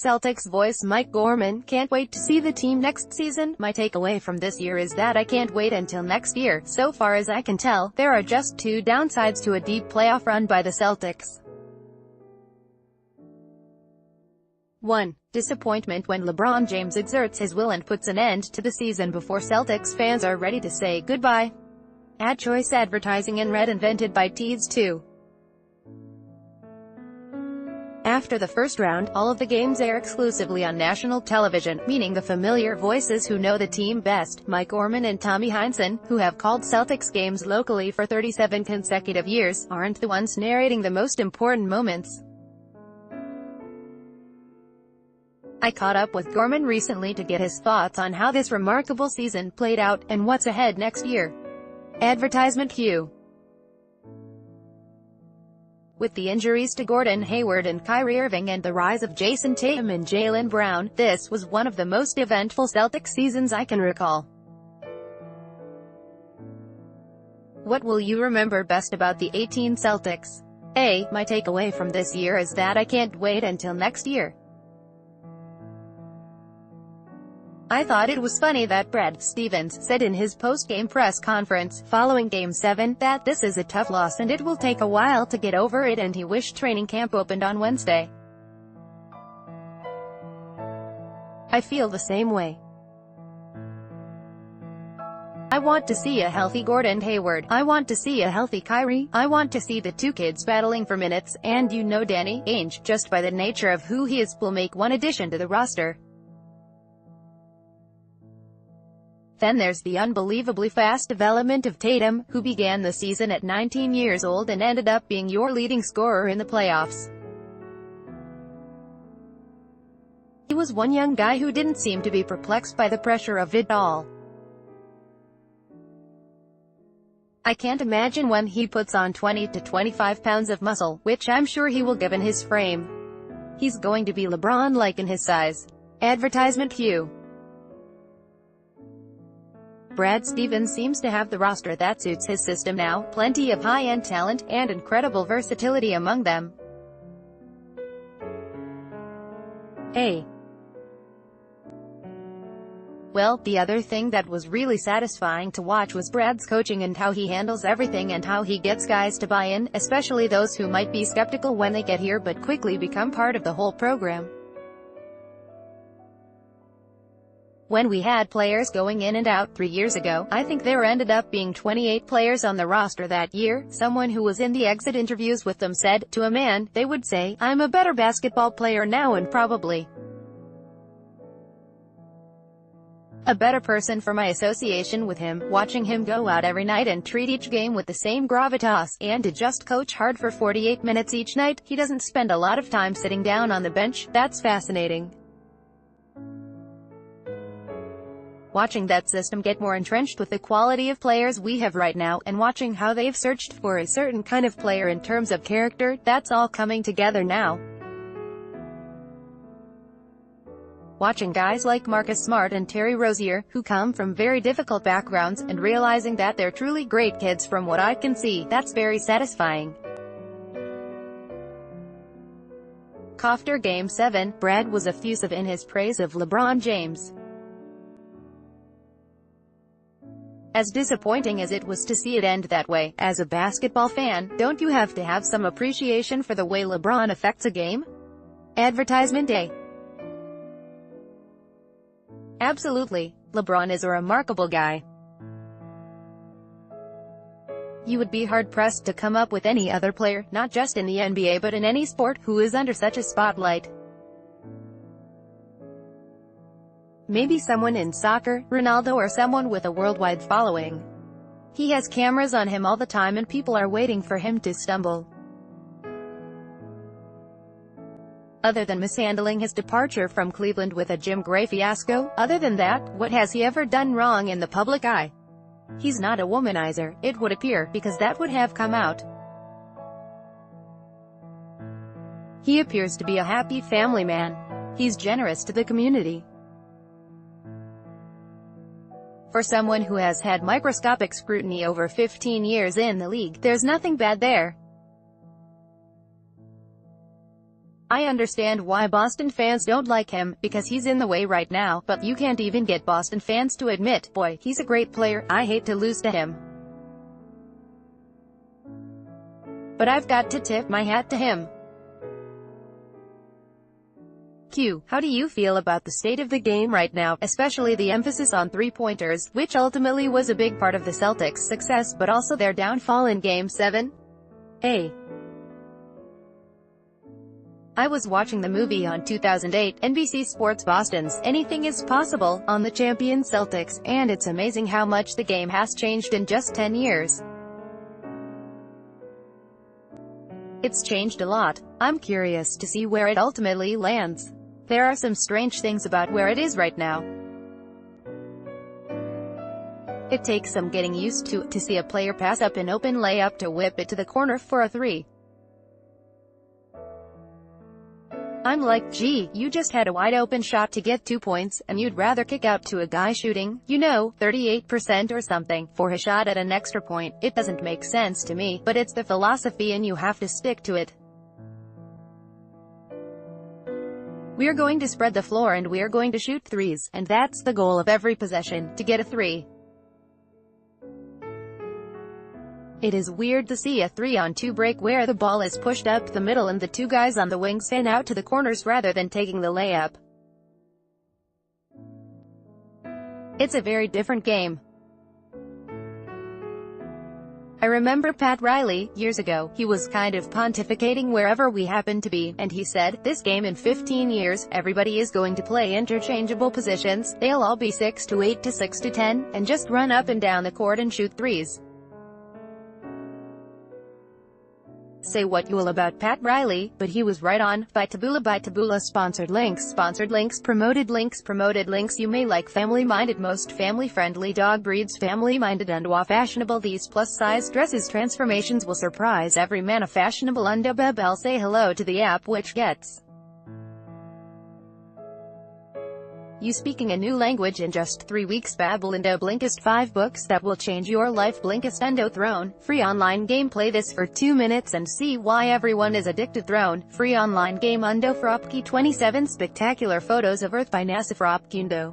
Celtics voice Mike Gorman can't wait to see the team next season. My takeaway from this year is that I can't wait until next year. So far as I can tell, there are just two downsides to a deep playoff run by the Celtics. 1. Disappointment when LeBron James exerts his will and puts an end to the season before Celtics fans are ready to say goodbye. Ad choice advertising in red invented by Tees 2. After the first round, all of the games air exclusively on national television, meaning the familiar voices who know the team best, Mike Gorman and Tommy Heinsohn, who have called Celtics games locally for 37 consecutive years, aren't the ones narrating the most important moments. I caught up with Gorman recently to get his thoughts on how this remarkable season played out, and what's ahead next year. Advertisement cue. With the injuries to Gordon Hayward and Kyrie Irving and the rise of Jason Tatum and Jaylen Brown, this was one of the most eventful Celtics seasons I can recall. What will you remember best about the 18 Celtics? A. My takeaway from this year is that I can't wait until next year. I thought it was funny that Brad Stevens said in his post-game press conference, following Game 7, that this is a tough loss and it will take a while to get over it, and he wished training camp opened on Wednesday. I feel the same way. I want to see a healthy Gordon Hayward. I want to see a healthy Kyrie. I want to see the two kids battling for minutes, and Danny Ainge, just by the nature of who he is, will make one addition to the roster. Then there's the unbelievably fast development of Tatum, who began the season at 19 years old and ended up being your leading scorer in the playoffs. He was one young guy who didn't seem to be perplexed by the pressure of it all. I can't imagine when he puts on 20 to 25 pounds of muscle, which I'm sure he will given his frame. He's going to be LeBron-like in his size. Advertisement cue. Brad Stevens seems to have the roster that suits his system now, plenty of high-end talent, and incredible versatility among them. A. Well, the other thing that was really satisfying to watch was Brad's coaching and how he handles everything and how he gets guys to buy in, especially those who might be skeptical when they get here but quickly become part of the whole program. When we had players going in and out 3 years ago, I think there ended up being 28 players on the roster that year. Someone who was in the exit interviews with them said, to a man, they would say, "I'm a better basketball player now and probably a better person for my association with him." Watching him go out every night and treat each game with the same gravitas, and to just coach hard for 48 minutes each night, he doesn't spend a lot of time sitting down on the bench, that's fascinating. Watching that system get more entrenched with the quality of players we have right now, and watching how they've searched for a certain kind of player in terms of character, that's all coming together now. Watching guys like Marcus Smart and Terry Rozier, who come from very difficult backgrounds, and realizing that they're truly great kids from what I can see, that's very satisfying. After Game 7, Brad was effusive in his praise of LeBron James. As disappointing as it was to see it end that way, as a basketball fan, don't you have to have some appreciation for the way LeBron affects a game? Advertisement A. Absolutely. LeBron is a remarkable guy. You would be hard-pressed to come up with any other player, not just in the NBA but in any sport, who is under such a spotlight. Maybe someone in soccer, Ronaldo, or someone with a worldwide following. He has cameras on him all the time and people are waiting for him to stumble. Other than mishandling his departure from Cleveland with a Jim Gray fiasco, other than that, what has he ever done wrong in the public eye? He's not a womanizer, it would appear, because that would have come out. He appears to be a happy family man. He's generous to the community. For someone who has had microscopic scrutiny over 15 years in the league, there's nothing bad there. I understand why Boston fans don't like him, because he's in the way right now, but you can't even get Boston fans to admit, boy, he's a great player, I hate to lose to him. But I've got to tip my hat to him. Q. How do you feel about the state of the game right now, especially the emphasis on three-pointers, which ultimately was a big part of the Celtics' success but also their downfall in Game 7? A. I was watching the movie on 2008, NBC Sports Boston's Anything is Possible, on the champion Celtics, and it's amazing how much the game has changed in just 10 years. It's changed a lot. I'm curious to see where it ultimately lands. There are some strange things about where it is right now. It takes some getting used to see a player pass up an open layup to whip it to the corner for a three. I'm like, gee, you just had a wide-open shot to get 2 points, and you'd rather kick out to a guy shooting, 38% or something, for a shot at an extra point. It doesn't make sense to me, but it's the philosophy and you have to stick to it. We're going to spread the floor and we're going to shoot threes, and that's the goal of every possession, to get a three. It is weird to see a 3-on-2 break where the ball is pushed up the middle and the two guys on the wings fan out to the corners rather than taking the layup. It's a very different game. I remember Pat Riley, years ago, he was kind of pontificating wherever we happened to be, and he said, this game in 15 years, everybody is going to play interchangeable positions, they'll all be 6 to 8 to 6 to 10, and just run up and down the court and shoot threes. Say what you will about Pat Riley, but he was right on. By Taboola sponsored links, promoted links. You may like family-minded, most family-friendly dog breeds, family-minded and fashionable. These plus-size dresses transformations will surprise every man. A fashionable I'll say hello to the app which gets you speaking a new language in just 3 weeks. Babbleindo Blinkist 5 books that will change your life. Blinkist Endo Throne. Free online game. Play this for 2 minutes and see why everyone is addicted. Throne. Free online game. Undo Fropki 27 spectacular photos of Earth by NASA. Fropkindo.